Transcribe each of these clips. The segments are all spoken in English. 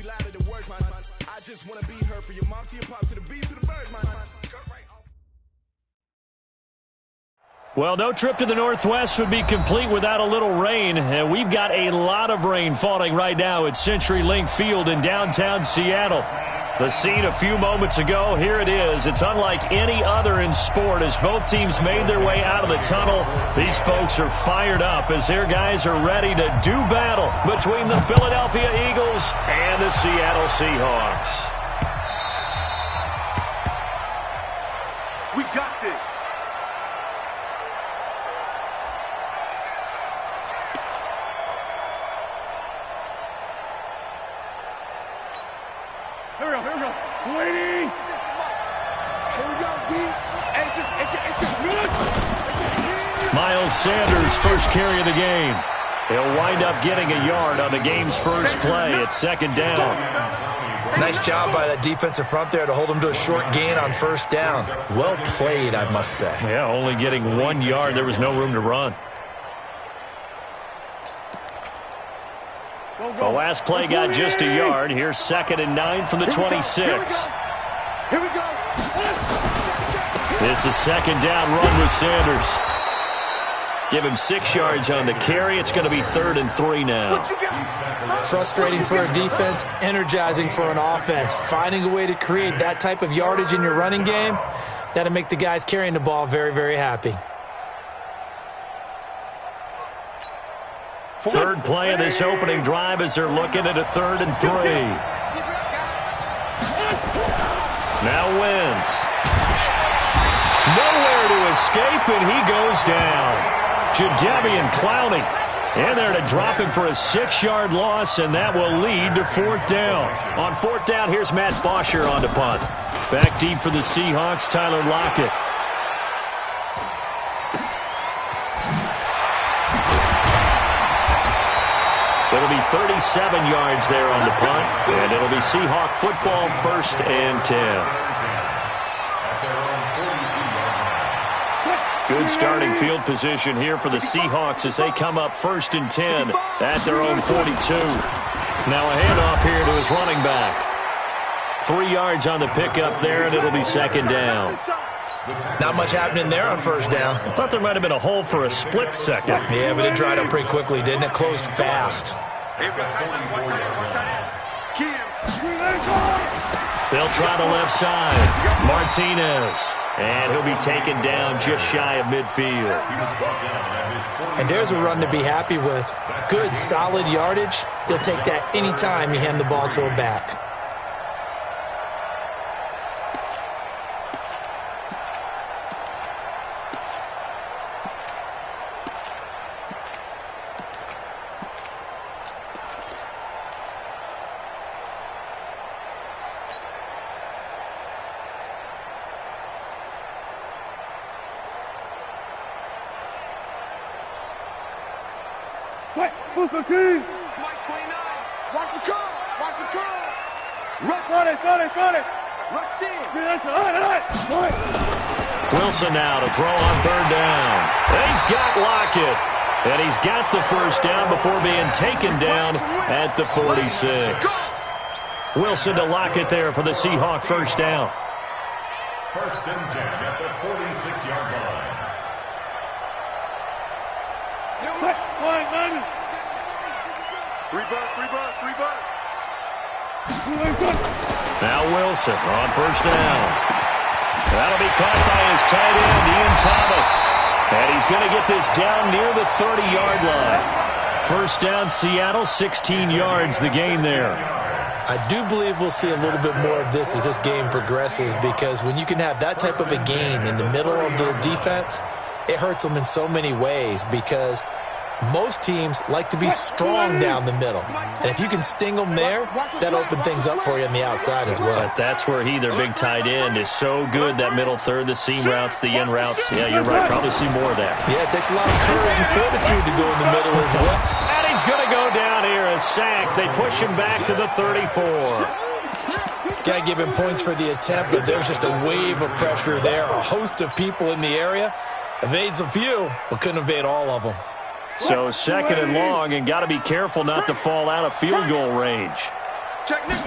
louder than words, man. I just want to be her for your mom to your pop to the beat to the bird, man. Well, no trip to the Northwest would be complete without a little rain. And we've got a lot of rain falling right now at CenturyLink Field in downtown Seattle. The scene a few moments ago, here it is. It's unlike any other in sport as both teams made their way out of the tunnel. These folks are fired up as their guys are ready to do battle between the Philadelphia Eagles and the Seattle Seahawks. We got this. Here we go. Waiting. Here we go, D. Miles Sanders' first carry of the game. He'll wind up getting a yard on the game's first play at second down. Nice job by that defensive front there to hold him to a short gain on first down. Well played, I must say. Yeah, only getting 1 yard. There was no room to run. The last play got just a yard. Here's 2nd and 9 from the 26. Here we go. It's a second down run with Sanders. Give him 6 yards on the carry. It's going to be 3rd and 3 now. Frustrating for a defense, energizing for an offense. Finding a way to create that type of yardage in your running game, that'll make the guys carrying the ball very, very happy. Third play of this opening drive as they're looking at a 3rd and 3. Now Wentz. Nowhere to escape, and he goes down. Jadeveon Clowney in there to drop him for a 6-yard loss, and that will lead to 4th down. On 4th down, here's Matt Bosher on the punt. Back deep for the Seahawks, Tyler Lockett. It'll be 37 yards there on the punt, and it'll be Seahawk football, 1st and 10. Good starting field position here for the Seahawks as they come up 1st and 10 at their own 42. Now a handoff here to his running back. 3 yards on the pickup there, and it'll be 2nd down. Not much happening there on 1st down. I thought there might have been a hole for a split second. Yeah, but it dried up pretty quickly, didn't it? Closed fast. They'll try the left side. Martinez. And he'll be taken down just shy of midfield. And there's a run to be happy with. Good, solid yardage. He'll take that anytime you hand the ball to a back. Mike 29. Watch the curl. Watch the curl. Rush. Run it. Rush in. Wilson now to throw on 3rd down. He's got Lockett. And he's got the 1st down before being taken down at the 46. Wilson to Lockett there for the Seahawk 1st down. 1st and 10 at the 46-yard line. Three bucks. Now Wilson on 1st down. That'll be caught by his tight end, Ian Thomas. And he's going to get this down near the 30-yard line. 1st down, Seattle, 16 yards the gain there. I do believe we'll see a little bit more of this as this game progresses, because when you can have that type of a gain in the middle of the defense, it hurts them in so many ways, because most teams like to be strong down the middle. And if you can sting them there, that'll open things up for you on the outside as well. But that's where their big tight end, is so good, that middle third, the seam routes, the end routes. Yeah, you're right. Probably see more of that. Yeah, it takes a lot of courage and fortitude to go in the middle as well. And he's going to go down here, a sack. They push him back to the 34. Got to give him points for the attempt, but there's just a wave of pressure there. A host of people in the area. Evades a few, but couldn't evade all of them. So 2nd and long, and got to be careful not to fall out of field goal range. Technique.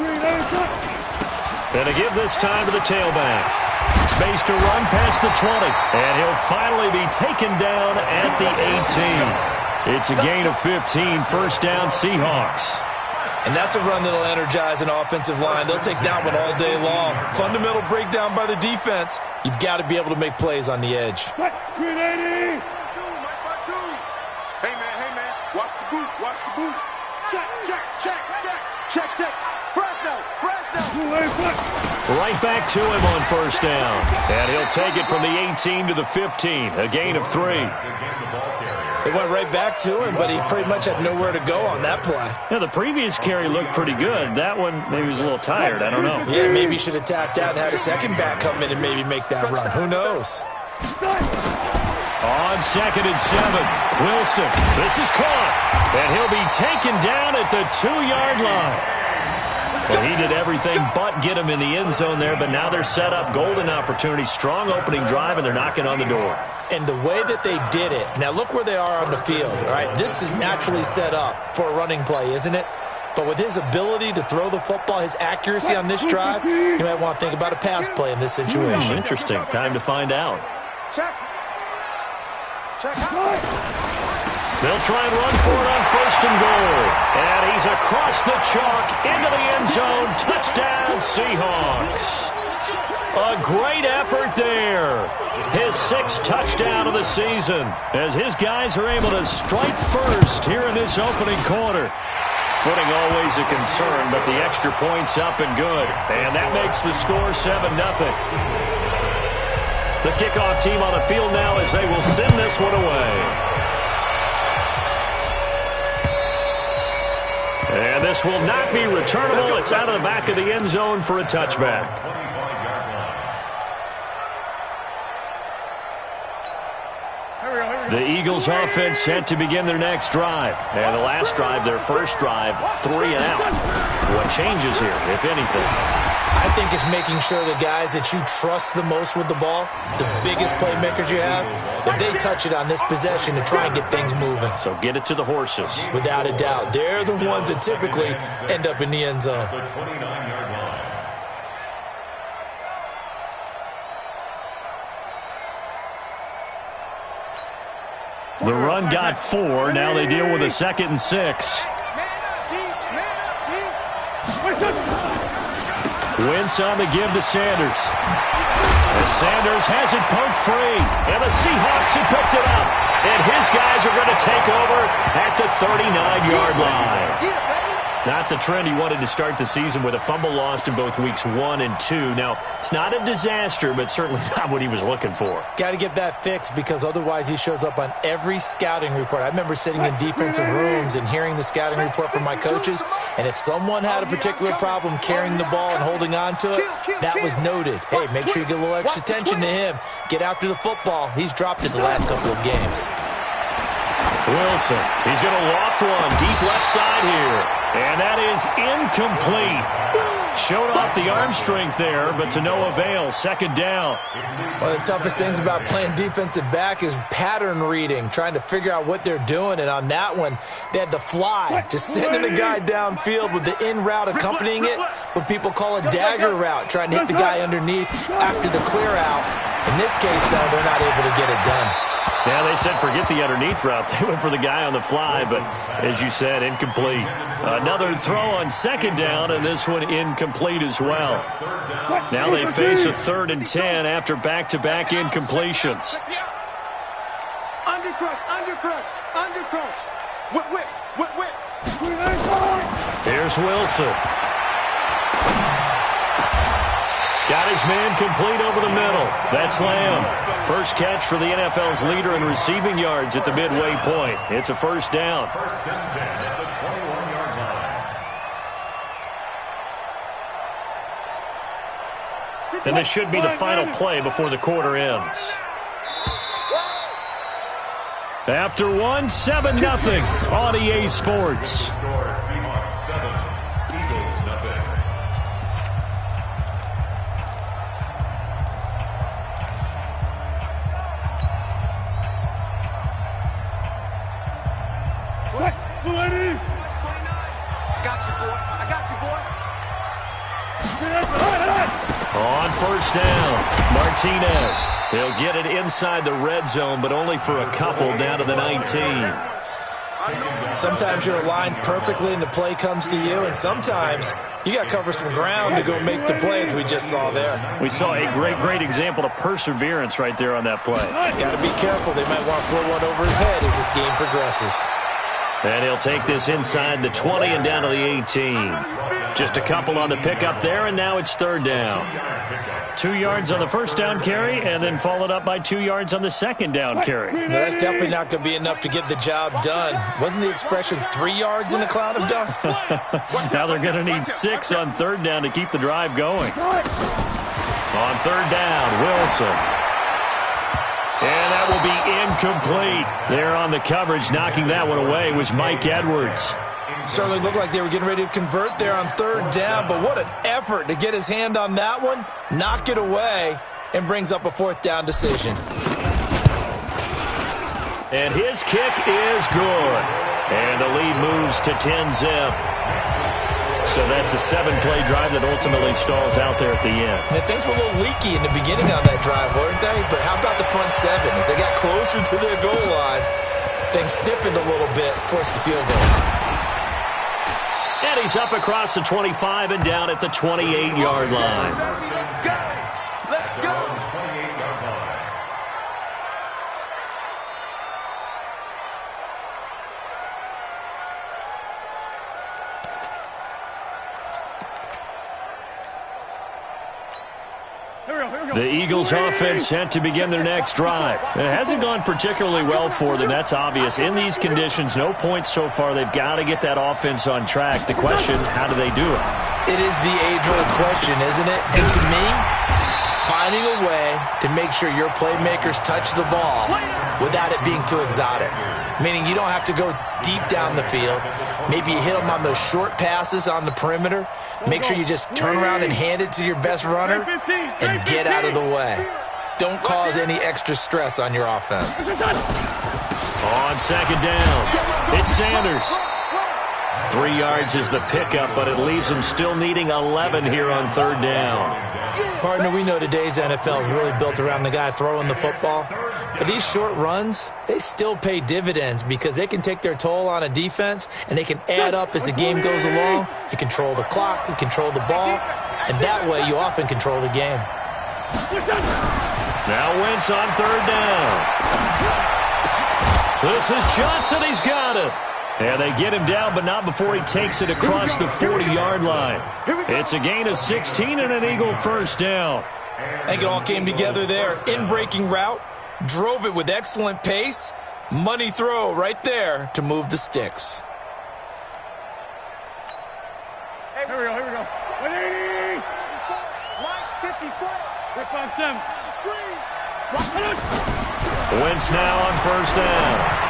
And to give this time to the tailback. Space to run past the 20. And he'll finally be taken down at the 18. It's a gain of 15. First down, Seahawks. And that's a run that'll energize an offensive line. They'll take that one all day long. Fundamental breakdown by the defense. You've got to be able to make plays on the edge. Hey, man. Watch the boot. Check. Fresno. Right back to him on first down. And he'll take it from the 18 to the 15. A gain of 3. It went right back to him, but he pretty much had nowhere to go on that play. Yeah, the previous carry looked pretty good. That one maybe was a little tired. I don't know. Yeah, maybe he should have tapped out and had a second back come in and maybe make that run. Who knows? On 2nd and 7, Wilson. This is caught. And he'll be taken down at the 2-yard line. Well, he did everything but get him in the end zone there, but now they're set up. Golden opportunity, strong opening drive, and they're knocking on the door. And the way that they did it, now look where they are on the field, all right? This is naturally set up for a running play, isn't it? But with his ability to throw the football, his accuracy on this drive, you might want to think about a pass play in this situation. Interesting. Time to find out. Check. They'll try and run for it on 1st and goal. And he's across the chalk into the end zone. Touchdown, Seahawks. A great effort there. His 6th touchdown of the season as his guys are able to strike first here in this opening quarter. Footing always a concern, but the extra point's up and good. And that makes the score 7-0. The kickoff team on the field now as they will send this one away. And this will not be returnable. It's out of the back of the end zone for a touchback. The Eagles offense set to begin their next drive. And the last drive, their first drive, 3 and out. What changes here, if anything? I think it's making sure the guys that you trust the most with the ball, the biggest playmakers you have, that they touch it on this possession to try and get things moving. So get it to the horses. Without a doubt. They're the ones that typically end up in the end zone. The 29-yard line. The run got 4. Now they deal with a 2nd and 6. Wentz on the give to Sanders. And Sanders has it poked free. And the Seahawks have picked it up. And his guys are going to take over at the 39-yard line. Not the trend he wanted to start the season with a fumble lost in both weeks 1 and 2. Now, it's not a disaster, but certainly not what he was looking for. Got to get that fixed because otherwise he shows up on every scouting report. I remember sitting in defensive rooms and hearing the scouting report from my coaches, and if someone had a particular problem carrying the ball and holding on to it, that was noted. Hey, make sure you get a little extra attention to him. Get after the football. He's dropped it the last couple of games. Wilson, he's going to loft one deep left side here. And that is incomplete. Showed off the arm strength there, but to no avail. 2nd down. One of the toughest things about playing defensive back is pattern reading, trying to figure out what they're doing. And on that one, they had to fly, just sending the guy downfield with the in route accompanying it, what people call a dagger route, trying to hit the guy underneath after the clear out. In this case, though, they're not able to get it done. Yeah, they said forget the underneath route. They went for the guy on the fly, but as you said, incomplete. Another throw on 2nd down, and this one incomplete as well. Now they face a 3rd and 10 after back-to-back incompletions. Undercrush. Whip. Here's Wilson. Got his man complete over the middle. That's Lamb. First catch for the NFL's leader in receiving yards at the midway point. It's a 1st down. 1st and 10 at the 21-yard line. And this should be the final play before the quarter ends. After 7-0 on EA Sports. Score Seahawks 7, Eagles nothing. I got you, boy. On first down, Martinez. He'll get it inside the red zone, but only for a couple down to the 19. Sometimes you're aligned perfectly and the play comes to you, and sometimes you got to cover some ground to go make the play, as we just saw there. We saw a great example of perseverance right there on that play. Got to be careful. They might want to throw one over his head as this game progresses. And he'll take this inside the 20 and down to the 18. Just a couple on the pickup there, and now it's third down. 2 yards on the first down carry, and then followed up by 2 yards on the second down carry. No, that's definitely not going to be enough to get the job done. Wasn't the expression 3 yards in a cloud of dust? Now they're going to need 6 on third down to keep the drive going. On third down, Wilson. And that will be incomplete. There on the coverage, knocking that one away was Mike Edwards. Certainly looked like they were getting ready to convert there on third down, but what an effort to get his hand on that one, knock it away, and brings up a fourth down decision. And his kick is good. And the lead moves to 10-zip. So that's a 7-play drive that ultimately stalls out there at the end. And things were a little leaky in the beginning on that drive, weren't they? But how about the front seven? As they got closer to their goal line, things stiffened a little bit, forced the field goal. And he's up across the 25 and down at the 28-yard line. Let's go. The Eagles offense set to begin their next drive. It hasn't gone particularly well for them, that's obvious. In these conditions, no points so far. They've got to get that offense on track. The question, how do they do it? It is the age-old question, isn't it? And to me, finding a way to make sure your playmakers touch the ball without it being too exotic. Meaning you don't have to go deep down the field. Maybe you hit them on those short passes on the perimeter. Make sure you just turn around and hand it to your best runner and get out of the way. Don't cause any extra stress on your offense. On second down, it's Sanders. 3 yards is the pickup, but it leaves them still needing 11 here on third down. Partner, we know today's NFL is really built around the guy throwing the football. But these short runs, they still pay dividends because they can take their toll on a defense and they can add up as the game goes along. You control the clock, you control the ball, and that way you often control the game. Now Wentz on third down. This is Johnson, he's got it. And they get him down, but not before he takes it across the 40-yard line. It's a gain of 16 and an Eagle first down. I think it all came together there. In-breaking route, drove it with excellent pace. Money throw right there to move the sticks. Here we go. 180! Line 54. 5-7. Screen. Wentz now on first down.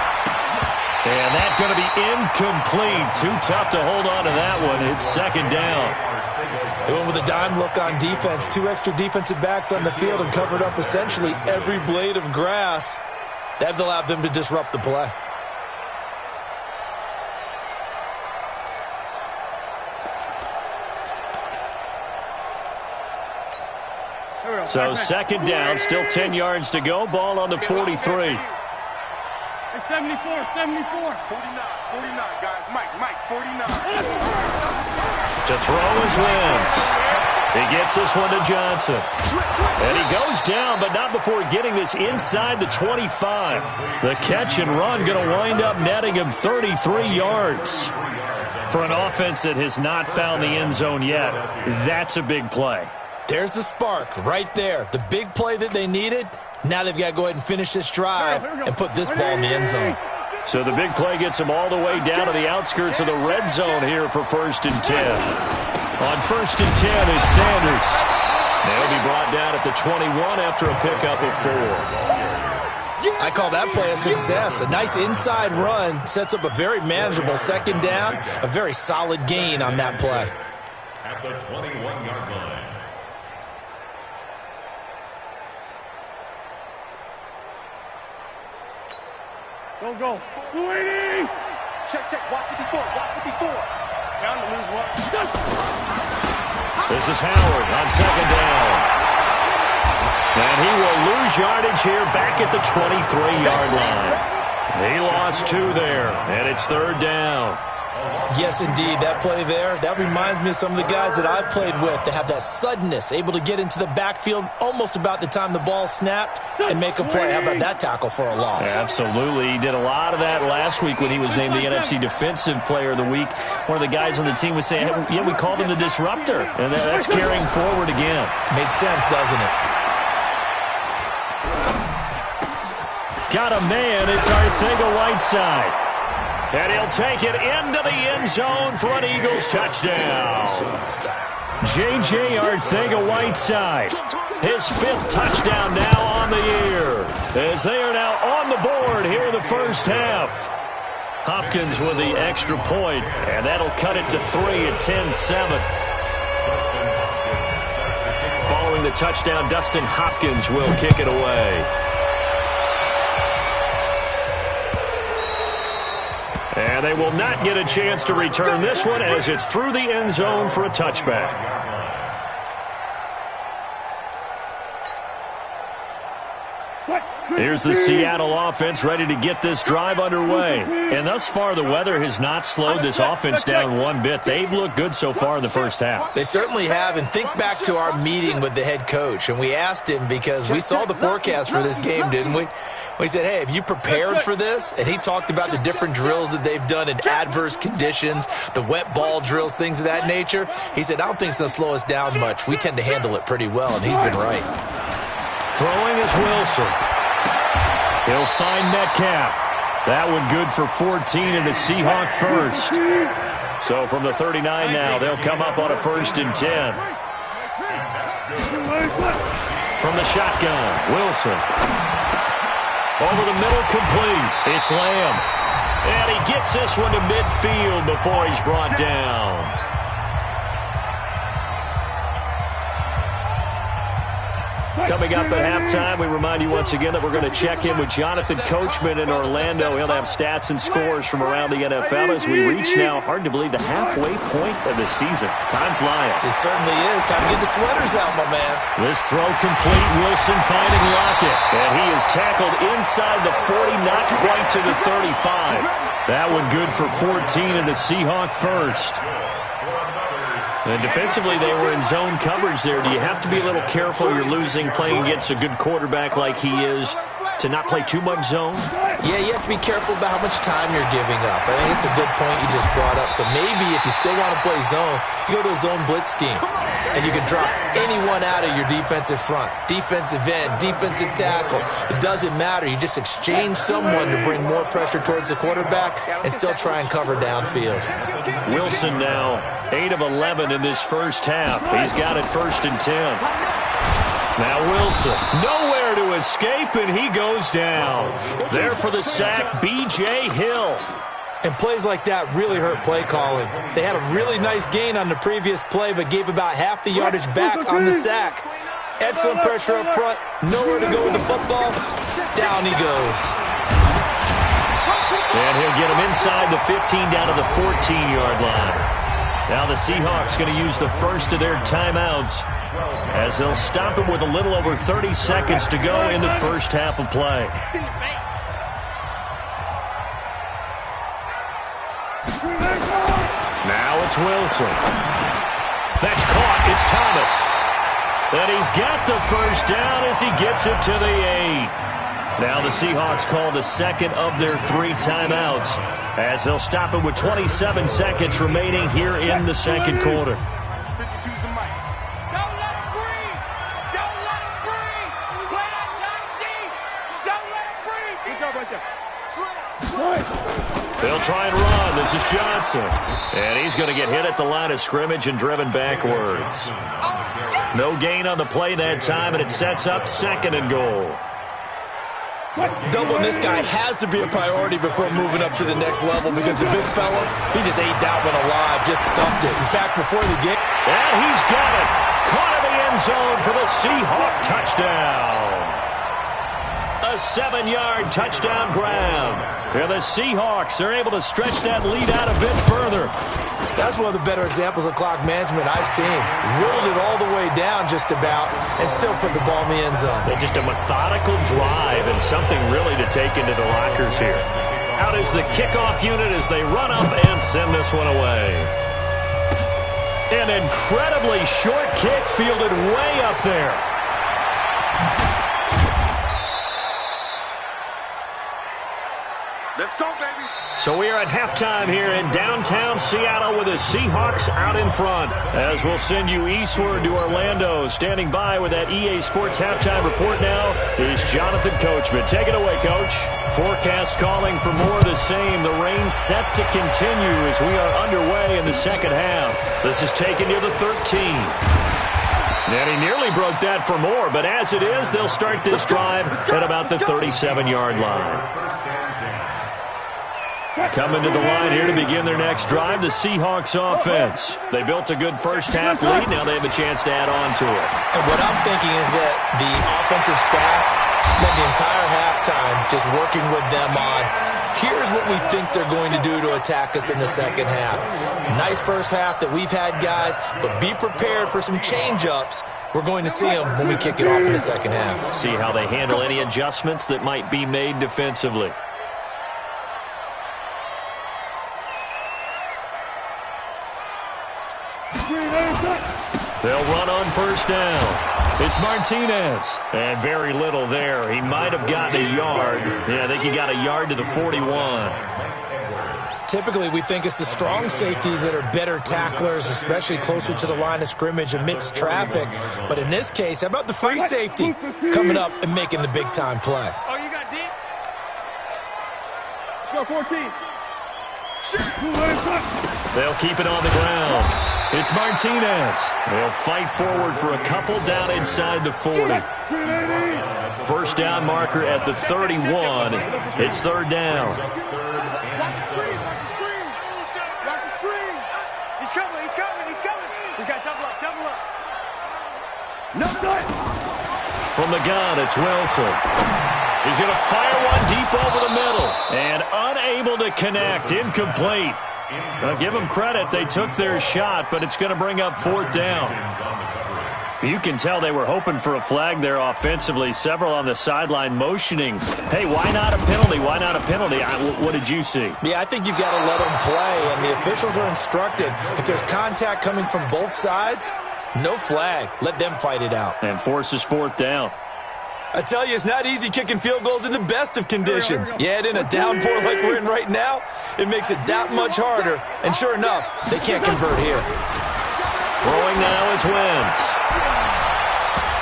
And that's going to be incomplete. Too tough to hold on to that one. It's second down. They went with a dime look on defense. 2 extra defensive backs on the field and covered up essentially every blade of grass. That allowed them to disrupt the play. So second down, still 10 yards to go. Ball on the 43. 74. 49, guys. Mike, 49. To throw is Wentz. He gets this one to Johnson. And he goes down, but not before getting this inside the 25. The catch and run going to wind up netting him 33 yards. For an offense that has not found the end zone yet, that's a big play. There's the spark right there. The big play that they needed. Now they've got to go ahead and finish this drive and put this ball in the end zone. So the big play gets them all the way down to the outskirts of the red zone here for 1st and 10. On 1st and 10, it's Sanders. They'll be brought down at the 21 after a pickup of 4. I call that play a success. A nice inside run sets up a very manageable second down, a very solid gain on that play. At the 21-yard line. Go. 280! Check. Watch 54. Down to lose one. This is Howard on second down. And he will lose yardage here back at the 23-yard line. He lost 2 there, and it's third down. Yes, indeed. That play there, that reminds me of some of the guys that I played with that have that suddenness, able to get into the backfield almost about the time the ball snapped and make a play. How about that tackle for a loss? Absolutely. He did a lot of that last week when he was named the NFC Defensive Player of the Week. One of the guys on the team was saying, hey, yeah, we called him the disruptor. And that's carrying forward again. Makes sense, doesn't it? Got a man. It's Arcega-Whiteside. And he'll take it into the end zone for an Eagles touchdown. J.J. Arcega-Whiteside, his 5th touchdown now on the year, as they are now on the board here in the first half. Hopkins with the extra point, and that'll cut it to 3 at 10-7. Following the touchdown, Dustin Hopkins will kick it away. And they will not get a chance to return this one as it's through the end zone for a touchback. Here's the Seattle offense ready to get this drive underway. And thus far, the weather has not slowed this offense down one bit. They've looked good so far in the first half. They certainly have. And think back to our meeting with the head coach. And we asked him because we saw the forecast for this game, didn't we? We said, hey, have you prepared for this? And he talked about the different drills that they've done in adverse conditions, the wet ball drills, things of that nature. He said, I don't think it's going to slow us down much. We tend to handle it pretty well, and he's been right. Throwing is Wilson. He'll find Metcalf. That one good for 14 and a Seahawk first. So from the 39 now, they'll come up on a 1st and 10. From the shotgun, Wilson. Over the middle, complete. It's Lamb. And he gets this one to midfield before he's brought down. Coming up at halftime, we remind you once again that we're going to check in with Jonathan Coachman in Orlando. He'll have stats and scores from around the NFL as we reach now, hard to believe, the halfway point of the season. Time flying. It certainly is. Time to get the sweaters out, my man. This throw complete. Wilson finding Lockett. And he is tackled inside the 40, not quite to the 35. That one good for 14 and a Seahawk first. And defensively, they were in zone coverage there. Do you have to be a little careful? You're losing playing against a good quarterback like he is to not play too much zone? Yeah, you have to be careful about how much time you're giving up. I think it's a good point you just brought up. So maybe if you still want to play zone, you go to a zone blitz scheme. And you can drop anyone out of your defensive front. Defensive end, defensive tackle. It doesn't matter. You just exchange someone to bring more pressure towards the quarterback and still try and cover downfield. Wilson now 8 of 11 in this first half. He's got it 1st and 10. Now Wilson, nowhere to escape, and he goes down. There for the sack, B.J. Hill. And plays like that really hurt play calling. They had a really nice gain on the previous play, but gave about half the yardage back on the sack. Excellent pressure up front. Nowhere to go with the football. Down he goes. And he'll get him inside the 15 down to the 14-yard line. Now the Seahawks going to use the first of their timeouts as they'll stop him with a little over 30 seconds to go in the first half of play. Now it's Wilson. That's caught. It's Thomas. And he's got the first down as he gets it to the 8. Now the Seahawks call the second of their 3 timeouts as they'll stop it with 27 seconds remaining here in the second quarter. They'll try and run. This is Johnson. And he's going to get hit at the line of scrimmage and driven backwards. No gain on the play that time, and it sets up 2nd and goal. Doubling this guy has to be a priority before moving up to the next level because the big fella, he just ate that one alive, just stuffed it. In fact, before the game... And he's got it. Caught in the end zone for the Seahawk touchdown. A 7-yard touchdown grab. And the Seahawks are able to stretch that lead out a bit further. That's one of the better examples of clock management I've seen. Whittled it all the way down just about and still put the ball in the end zone. Well, just a methodical drive and something really to take into the lockers here. Out is the kickoff unit as they run up and send this one away. An incredibly short kick fielded way up there. Let's go, baby. So we are at halftime here in downtown Seattle with the Seahawks out in front. As we'll send you eastward to Orlando. Standing by with that EA Sports halftime report now is Jonathan Coachman. Take it away, Coach. Forecast calling for more of the same. The rain set to continue as we are underway in the second half. This is taken near the 13. And he nearly broke that for more, but as it is, they'll start this drive at about the 37-yard line. Coming to the line here to begin their next drive, the Seahawks offense. They built a good first-half lead. Now they have a chance to add on to it. And what I'm thinking is that the offensive staff spent the entire halftime just working with them on, here's what we think they're going to do to attack us in the second half. Nice first half that we've had, guys, but be prepared for some change-ups. We're going to see them when we kick it off in the second half. See how they handle any adjustments that might be made defensively. They'll run on first down. It's Martinez. And very little there. He might have gotten a yard. Yeah, I think he got a yard to the 41. Typically, we think it's the strong safeties that are better tacklers, especially closer to the line of scrimmage amidst traffic. But in this case, how about the free safety coming up and making the big-time play? Oh, you got deep? Let's go, 14. They'll keep it on the ground. It's Martinez. They'll fight forward for a couple down inside the 40. First down marker at the 31. It's third down. Watch the screen, watch the screen. Watch the screen. He's coming, he's coming, he's coming. We got double up, double up. No good. From the gun, it's Wilson. He's going to fire one deep over the middle. And unable to connect. Incomplete. Well, give them credit. They took their shot, but it's going to bring up fourth down. You can tell they were hoping for a flag there offensively. Several on the sideline motioning. Hey, why not a penalty? Why not a penalty? What did you see? Yeah, I think you've got to let them play, and the officials are instructed. If there's contact coming from both sides, no flag. Let them fight it out. And forces fourth down. I tell you, it's not easy kicking field goals in the best of conditions. Yet in a downpour like we're in right now, it makes it that much harder. And sure enough, they can't convert here. Throwing now is Wentz.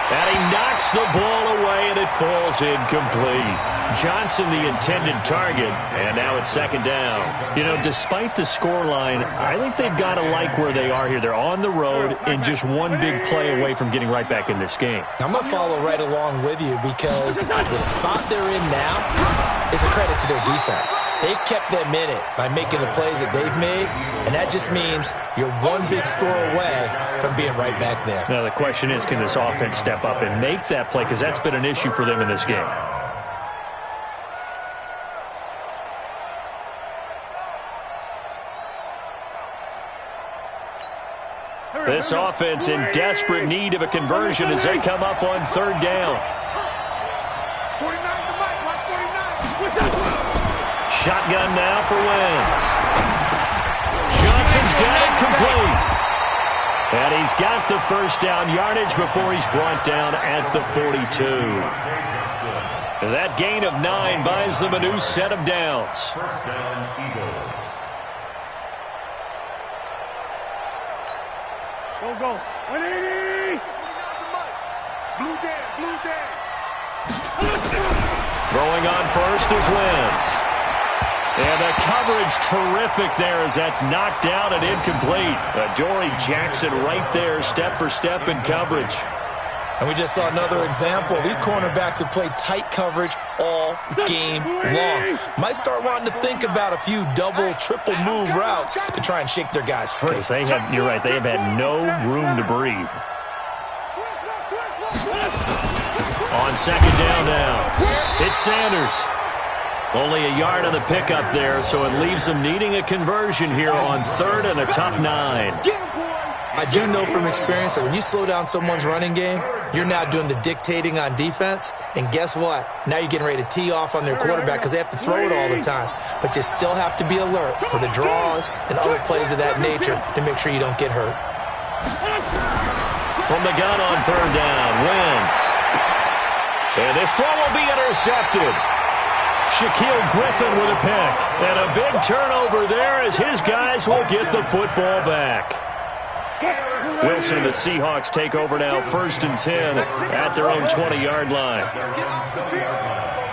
And he knocks the ball away, and it falls incomplete. Johnson, the intended target, and now it's second down. You know, despite the scoreline, I think they've got to like where they are here. They're on the road and just one big play away from getting right back in this game. I'm going to follow right along with you because the spot they're in now is a credit to their defense. They've kept them in it by making the plays that they've made, and that just means you're one big score away from being right back there. Now, the question is, can this offense step up and make that play? Because that's been an issue for them in this game. This offense in desperate need of a conversion as they come up on third down. 49 to Mike, watch 49. Shotgun now for Wentz. Johnson's got it complete. And he's got the first down yardage before he's brought down at the 42. That gain of 9 buys them a new set of downs. First down, Eagles. Go. 180. Blue Dan, blue Dan. Throwing on first is Wentz. And the coverage terrific there as that's knocked down and incomplete. Adoree Jackson right there, step for step in coverage. And we just saw another example. These cornerbacks have played tight coverage all game long. Might start wanting to think about a few double, triple move routes to try and shake their guys free. You're right, they have had no room to breathe. On second down now, it's Sanders. Only a yard on the pickup there, so it leaves them needing a conversion here on third and a tough 9. I do know from experience that when you slow down someone's running game, you're now doing the dictating on defense. And guess what? Now you're getting ready to tee off on their quarterback because they have to throw it all the time. But you still have to be alert for the draws and other plays of that nature to make sure you don't get hurt. From the gun on third down, Wentz. And this throw will be intercepted. Shaquille Griffin with a pick. And a big turnover there as his guys will get the football back. Wilson and the Seahawks take over now, 1st and 10 at their own 20-yard line. Let's get off the field.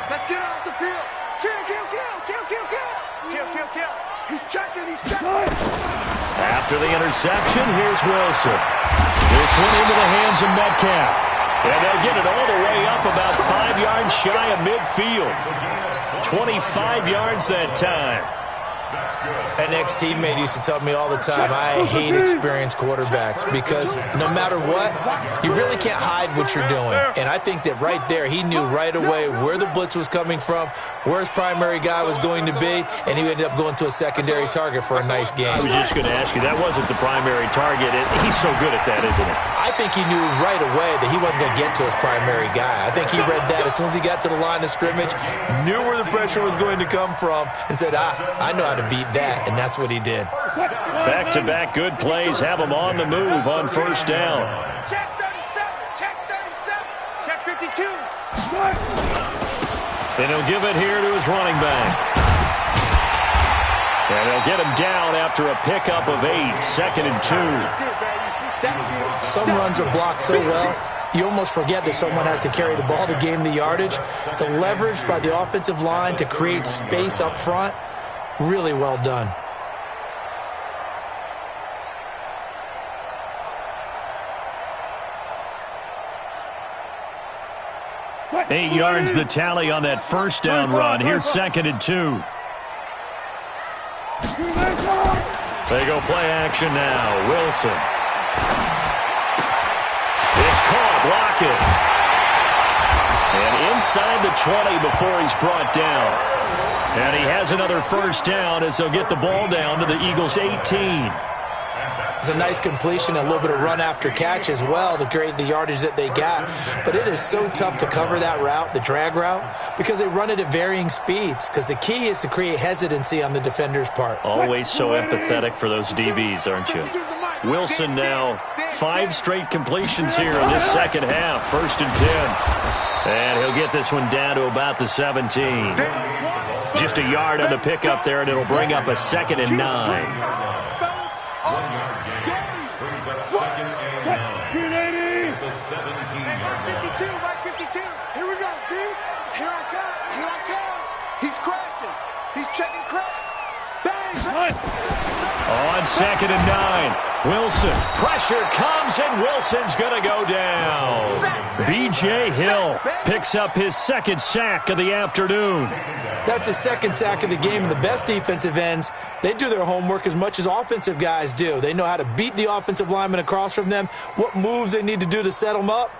Let's get off the field. Kill, kill, kill, kill, kill, kill. Kill, kill, kill. He's checking, he's checking. After the interception, here's Wilson. This one into the hands of Metcalf. And they'll get it all the way up about 5 yards shy of midfield. 25 yards that time. An ex-teammate used to tell me all the time, I hate experienced quarterbacks because no matter what, you really can't hide what you're doing. And I think that right there, he knew right away where the blitz was coming from, where his primary guy was going to be, and he ended up going to a secondary target for a nice game. I was just going to ask you, that wasn't the primary target. He's so good at that, isn't he? I think he knew right away that he wasn't going to get to his primary guy. I think he read that as soon as he got to the line of scrimmage, knew where the pressure was going to come from, and said, I know how to beat that, and that's what he did. Back-to-back good plays have him on the move on first down. Check 37, check 37, check 52. And he'll give it here to his running back. And he'll get him down after a pickup of 8, 2nd and 2. Some runs are blocked so well, you almost forget that someone has to carry the ball to gain the yardage. The leverage by the offensive line to create space up front, really well done. Eight yards the tally on that first down run. Here's 2nd and 2. They go play action now. Wilson. It's caught. Lockett. And inside the 20 before he's brought down. And he has another first down as they'll get the ball down to the Eagles' 18. It's a nice completion, a little bit of run after catch as well to create the yardage that they got. But it is so tough to cover that route, the drag route, because they run it at varying speeds. Because the key is to create hesitancy on the defender's part. Always so empathetic for those DBs, aren't you? Wilson now 5 straight completions here in this second half. 1st and 10. And he'll get this one down to about the 17. Just a yard on the pickup there, and it'll bring up a 2nd and 9. The 17-yard 52, right 52. Here we go, D. Here I come. Here I come. He's crashing. He's checking crash. Bang, bang. On 2nd and 9. Wilson. Pressure comes, and Wilson's going to go down. B.J. Hill picks up his 2nd sack of the afternoon. That's his 2nd sack of the game, and the best defensive ends, they do their homework as much as offensive guys do. They know how to beat the offensive lineman across from them, what moves they need to do to set them up.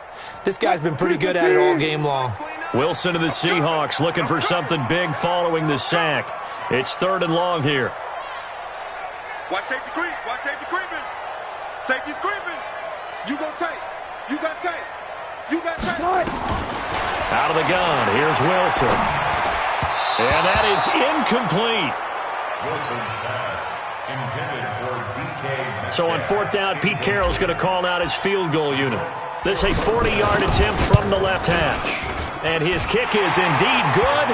This guy's been pretty good at it all game long. Wilson to the Seahawks looking for something big following the sack. It's 3rd and long here. Watch safety creep. Watch safety creeping. Safety's creeping. You go tight. You got tight. You got tight. Out of the gun. Here's Wilson. And that is incomplete. Wilson's pass intended for DK. So on 4th down, Pete Carroll's going to call out his field goal unit. This is a 40-yard attempt from the left hash. And his kick is indeed good.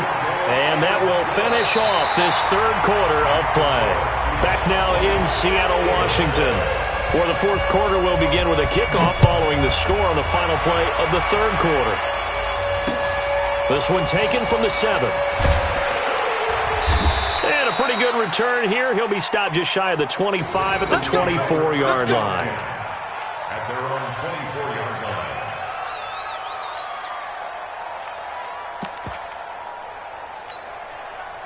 And that will finish off this 3rd quarter of play. Back now in Seattle, Washington, where the 4th quarter will begin with a kickoff following the score on the final play of the 3rd quarter. This one taken from the 7th. And a pretty good return here. He'll be stopped just shy of the 25 at the 24-yard line. At their own 24-yard line.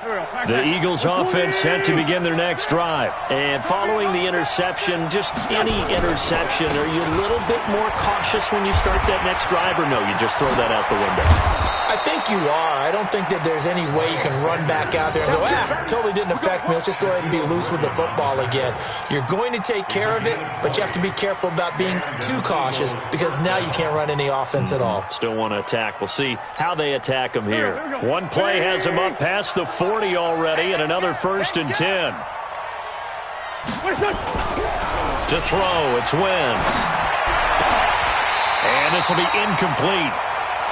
Here we go. The Eagles offense set to begin their next drive. And following the interception, just any interception, are you a little bit more cautious when you start that next drive, or no, you just throw that out the window? I think you are. I don't think that there's any way you can run back out there and go, totally didn't affect me. Let's just go ahead and be loose with the football again. You're going to take care of it, but you have to be careful about being too cautious because now you can't run any offense at all. Still want to attack. We'll see how they attack them here. One play has them up past the 40 already, and another 1st and 10. To throw, it's Wentz. And this will be incomplete.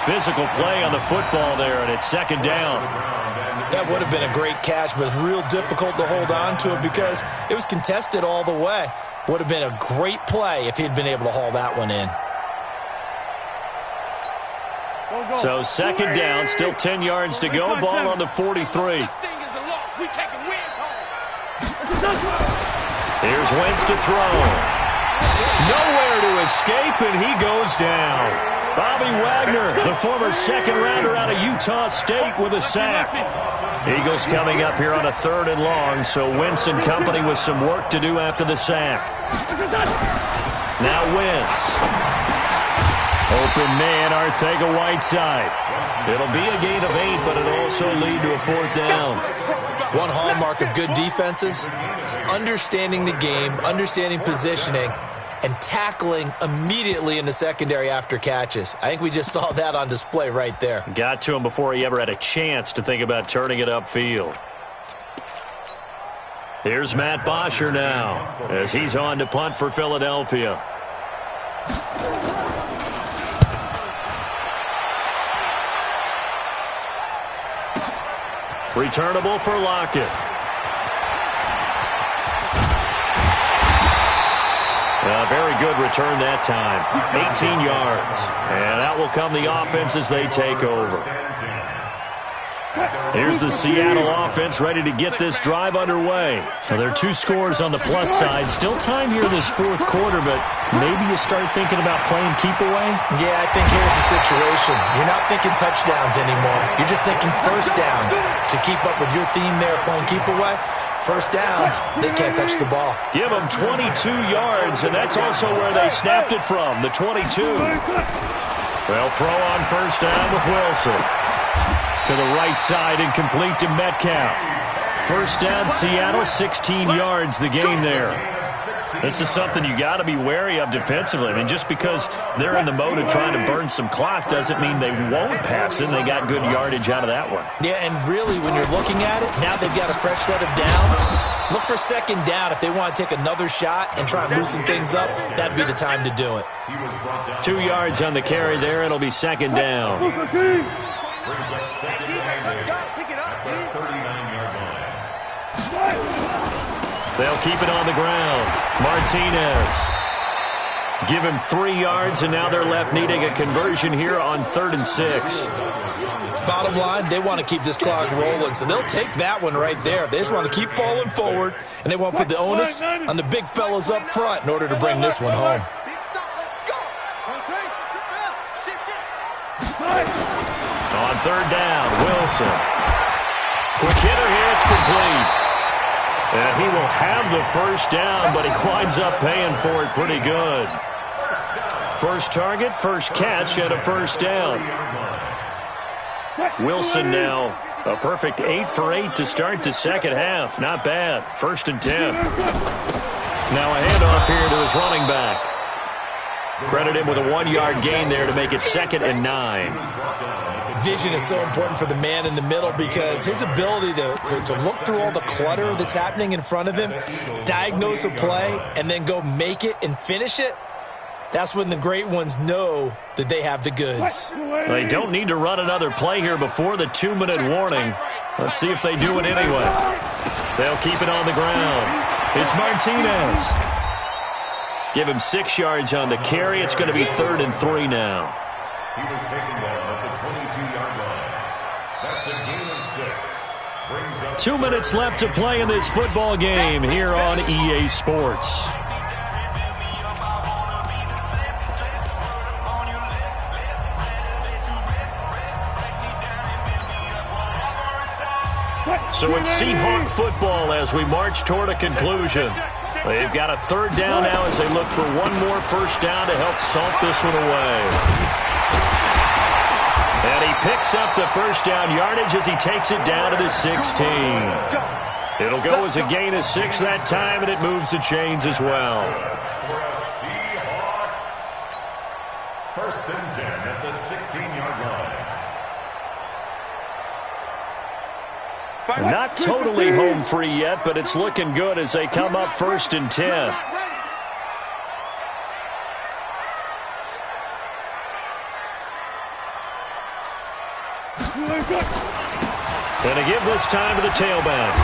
Physical play on the football there, and it's 2nd down. That would have been a great catch, but it's real difficult to hold on to it because it was contested all the way. Would have been a great play if he'd been able to haul that one in. So 2nd down, still 10 yards to go. Ball on the 43. Here's Wentz to throw. Nowhere to escape, and he goes down. Bobby Wagner, the former 2nd rounder out of Utah State, with a sack. Eagles coming up here on a 3rd and long, so Wentz and company with some work to do after the sack. Now Wentz. Open man, Arcega-Whiteside. It'll be a gain of 8, but it'll also lead to a 4th down. One hallmark of good defenses is understanding the game, understanding positioning, and tackling immediately in the secondary after catches. I think we just saw that on display right there. Got to him before he ever had a chance to think about turning it upfield. Here's Matt Bosher now as he's on to punt for Philadelphia. Returnable for Lockett. A very good return that time. 18 yards. And out will come the offense as they take over. Here's the Seattle offense ready to get this drive underway. So there are 2 scores on the plus side. Still time here this 4th quarter, but maybe you start thinking about playing keep away? Yeah, I think here's the situation. You're not thinking touchdowns anymore. You're just thinking first downs. To keep up with your theme there, playing keep away, first downs, they can't touch the ball. Give them 22 yards, and that's also where they snapped it from, the 22. They'll throw on first down with Wilson. To the right side and complete to Metcalf. First down, Seattle, 16 yards the gain there. This is something you got to be wary of defensively. I mean, just because they're in the mode of trying to burn some clock doesn't mean they won't pass it. They got good yardage out of that one. Yeah, and really, when you're looking at it, now they've got a fresh set of downs. Look for 2nd down. If they want to take another shot and try and loosen things up, that'd be the time to do it. 2 yards on the carry there. It'll be 2nd down. Brings up 2nd and 8 at the 39-yard line. They'll keep it on the ground. Martinez. Give him 3 yards, and now they're left needing a conversion here on 3rd and 6. Bottom line, they want to keep this clock rolling, so they'll take that one right there. They just want to keep falling forward, and they want to put the onus on the big fellas up front in order to bring this one home. On 3rd down, Wilson. Quick hitter here, it's complete. And he will have the first down, but he winds up paying for it pretty good. First target, first catch, and a first down. Wilson now a perfect 8 for 8 to start the 2nd half. Not bad. 1st and 10. Now a handoff here to his running back. Credit him with a 1-yard gain there to make it 2nd and 9. Vision is so important for the man in the middle because his ability to look through all the clutter that's happening in front of him, diagnose a play, and then go make it and finish it, that's when the great ones know that they have the goods. They don't need to run another play here before the 2-minute warning. Let's see if they do it anyway. They'll keep it on the ground. It's Martinez. Give him 6 yards on the carry. It's going to be 3rd and 3 now. He was taken down at the 22-yard line. That's a gain of 6. Brings up 2 minutes left to play in this football game here on EA Sports. So it's Seahawk football as we march toward a conclusion. They've got a third down now as they look for one more first down to help salt this one away. And he picks up the first down yardage as he takes it down to the 16. It'll go as a gain of 6 that time, and it moves the chains as well. First and 10 at the 16-yard line. Not totally home free yet, but it's looking good as they come up first and 10. And a give this time to the tailback.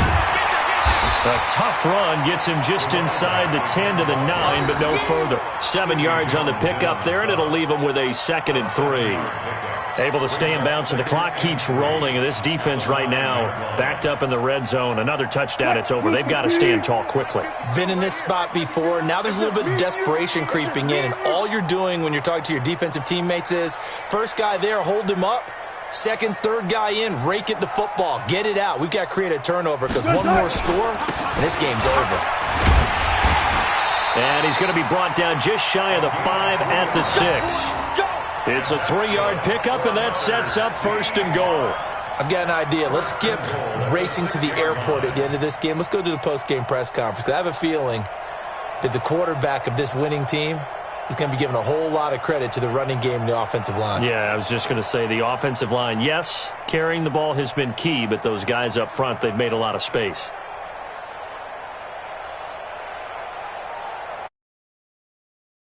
A tough run gets him just inside the 10 to the 9, but no further. 7 yards on the pickup there, and it'll leave him with a 2nd and 3. Able to stay in bounds, and the clock keeps rolling. And this defense right now backed up in the red zone. Another touchdown, it's over. They've got to stand tall quickly. Been in this spot before. Now there's a little bit of desperation creeping in, and all you're doing when you're talking to your defensive teammates is, first guy there, hold him up. Second, third guy in, rake at the football. Get it out. We've got to create a turnover because one more score, and this game's over. And he's going to be brought down just shy of the 5 at the 6. It's a 3-yard pickup, and that sets up first and goal. I've got an idea. Let's skip racing to the airport at the end of this game. Let's go to the post-game press conference. I have a feeling that the quarterback of this winning team is going to be given a whole lot of credit to the running game and the offensive line. Yeah, I was just going to say the offensive line, yes, carrying the ball has been key, but those guys up front, they've made a lot of space.